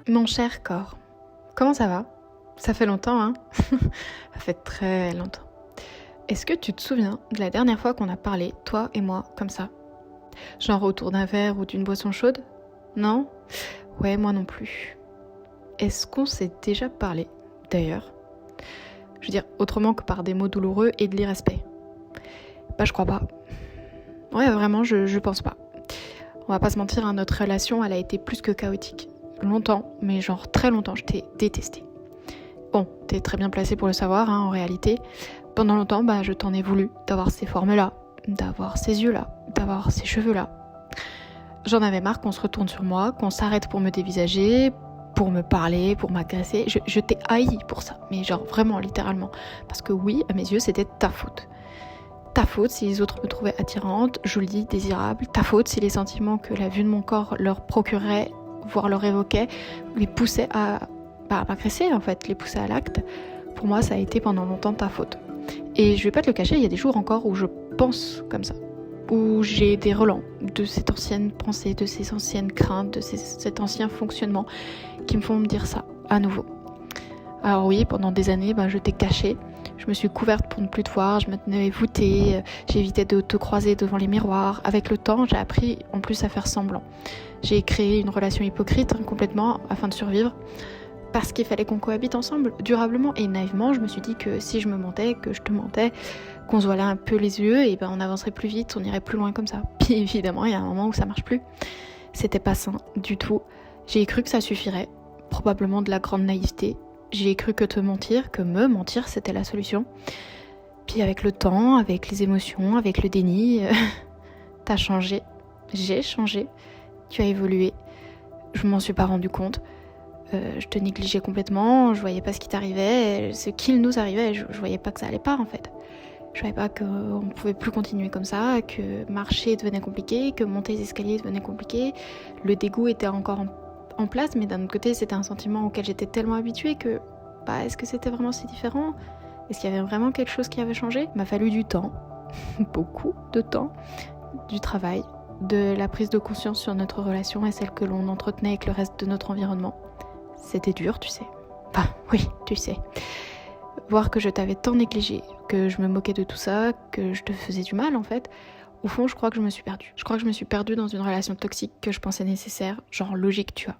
Mon cher corps, comment ça va ? Ça fait longtemps, hein ? Ça fait très longtemps. Est-ce que tu te souviens de la dernière fois qu'on a parlé, toi et moi, comme ça ? Genre autour d'un verre ou d'une boisson chaude ? Non ? Ouais, moi non plus. Est-ce qu'on s'est déjà parlé, d'ailleurs ? Je veux dire, autrement que par des mots douloureux et de l'irrespect. Bah, je crois pas. Ouais, vraiment, je pense pas. On va pas se mentir, hein, notre relation, elle a été plus que chaotique. Longtemps, mais genre très longtemps, je t'ai détesté. Bon, t'es très bien placé pour le savoir, hein, en réalité. Pendant longtemps, je t'en ai voulu d'avoir ces formes-là, d'avoir ces yeux-là, d'avoir ces cheveux-là. J'en avais marre qu'on se retourne sur moi, qu'on s'arrête pour me dévisager, pour me parler, pour m'agresser. Je t'ai haï pour ça, mais genre vraiment, littéralement. Parce que oui, à mes yeux, c'était ta faute. Ta faute si les autres me trouvaient attirante, jolie, désirable. Ta faute si les sentiments que la vue de mon corps leur procurait, voire leur évoquait, les poussaient à m'agresser en fait, les poussaient à l'acte. Pour moi, ça a été pendant longtemps ta faute. Et je vais pas te le cacher, il y a des jours encore où je pense comme ça. Où j'ai des relents de cette ancienne pensée, de ces anciennes craintes, de cet ancien fonctionnement qui me font me dire ça à nouveau. Alors oui, pendant des années, je t'ai caché. Je me suis couverte pour ne plus te voir, je me tenais voûtée, j'évitais de te croiser devant les miroirs. Avec le temps, j'ai appris en plus à faire semblant. J'ai créé une relation hypocrite complètement afin de survivre. Parce qu'il fallait qu'on cohabite ensemble durablement et naïvement, je me suis dit que si je me mentais, que je te mentais, qu'on se voilait un peu les yeux, et on avancerait plus vite, on irait plus loin comme ça. Puis évidemment, il y a un moment où ça marche plus. C'était pas sain du tout. J'ai cru que ça suffirait, probablement de la grande naïveté. J'ai cru que me mentir, c'était la solution. Puis avec le temps, avec les émotions, avec le déni, t'as changé. J'ai changé. Tu as évolué. Je m'en suis pas rendu compte. Je te négligeais complètement, je voyais pas ce qui t'arrivait, ce qu'il nous arrivait, je voyais pas que ça allait pas en fait. Je voyais pas qu'on pouvait plus continuer comme ça, que marcher devenait compliqué, que monter les escaliers devenait compliqué. Le dégoût était encore en place, mais d'un autre côté, c'était un sentiment auquel j'étais tellement habituée que, est-ce que c'était vraiment si différent ? Est-ce qu'il y avait vraiment quelque chose qui avait changé ? Il m'a fallu du temps, beaucoup de temps, du travail, de la prise de conscience sur notre relation et celle que l'on entretenait avec le reste de notre environnement. C'était dur, tu sais. Oui, tu sais. Voir que je t'avais tant négligé, que je me moquais de tout ça, que je te faisais du mal en fait. Au fond, je crois que je me suis perdue. Je crois que je me suis perdue dans une relation toxique que je pensais nécessaire, genre logique, tu vois.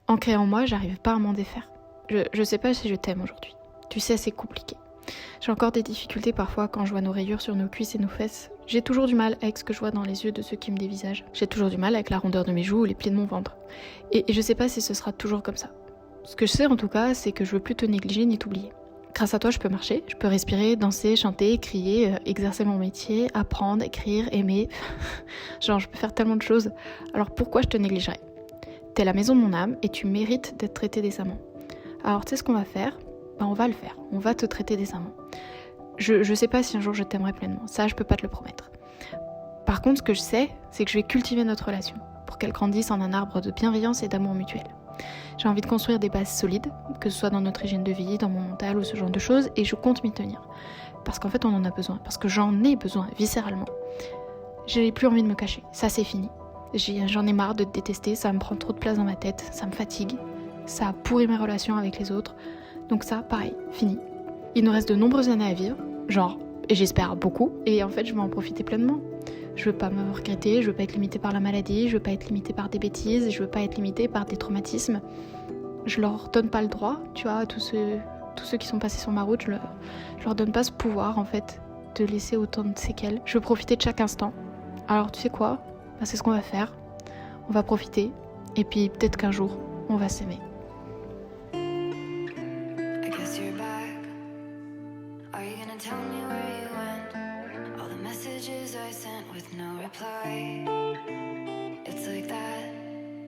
Ancrée en moi, j'arrive pas à m'en défaire. Je sais pas si je t'aime aujourd'hui. Tu sais, c'est compliqué. J'ai encore des difficultés parfois quand je vois nos rayures sur nos cuisses et nos fesses. J'ai toujours du mal avec ce que je vois dans les yeux de ceux qui me dévisagent. J'ai toujours du mal avec la rondeur de mes joues ou les plis de mon ventre. Et je sais pas si ce sera toujours comme ça. Ce que je sais en tout cas, c'est que je veux plus te négliger ni t'oublier. Grâce à toi, je peux marcher, je peux respirer, danser, chanter, crier, exercer mon métier, apprendre, écrire, aimer. Genre, je peux faire tellement de choses. Alors pourquoi je te négligerais ? T'es la maison de mon âme et tu mérites d'être traité décemment. Alors tu sais ce qu'on va faire ? On va le faire. On va te traiter décemment. Je sais pas si un jour je t'aimerai pleinement. Ça, je peux pas te le promettre. Par contre, ce que je sais, c'est que je vais cultiver notre relation pour qu'elle grandisse en un arbre de bienveillance et d'amour mutuel. J'ai envie de construire des bases solides, que ce soit dans notre hygiène de vie, dans mon mental ou ce genre de choses, et je compte m'y tenir. Parce qu'en fait, on en a besoin, parce que j'en ai besoin, viscéralement. J'ai plus envie de me cacher, ça c'est fini. J'en ai marre de te détester, ça me prend trop de place dans ma tête, ça me fatigue, ça a pourri mes relations avec les autres. Donc ça, pareil, fini. Il nous reste de nombreuses années à vivre, et j'espère beaucoup, et en fait, je vais en profiter pleinement. Je veux pas me regretter, je veux pas être limitée par la maladie, je veux pas être limitée par des bêtises, je veux pas être limitée par des traumatismes. Je leur donne pas le droit, tu vois, tous ceux qui sont passés sur ma route, je leur donne pas ce pouvoir en fait de laisser autant de séquelles. Je veux profiter de chaque instant. Alors tu sais quoi ? C'est ce qu'on va faire. On va profiter et puis peut-être qu'un jour on va s'aimer. It's like that.